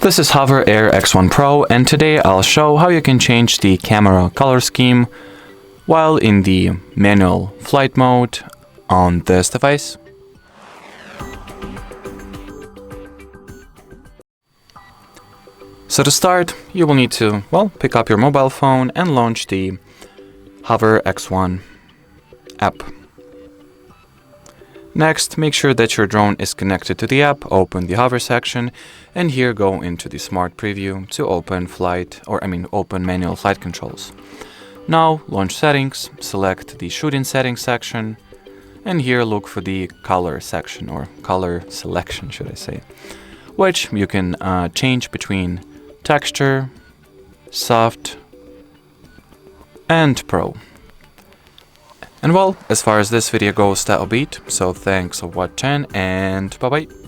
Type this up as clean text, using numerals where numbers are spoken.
This is HOVERAir X1 Pro, and today I'll show how you can change the camera color scheme while in the manual flight mode on this device. So to start, you will need to, pick up your mobile phone and launch the HOVERAir X1 app. Next, make sure that your drone is connected to the app, open the hover section, and here go into the smart preview to open open manual flight controls. Now, launch settings, select the shooting settings section, and here look for the color section, or color selection should I say, which you can change between texture, soft, and pro. And as far as this video goes, that'll be it. So thanks for watching, and bye bye.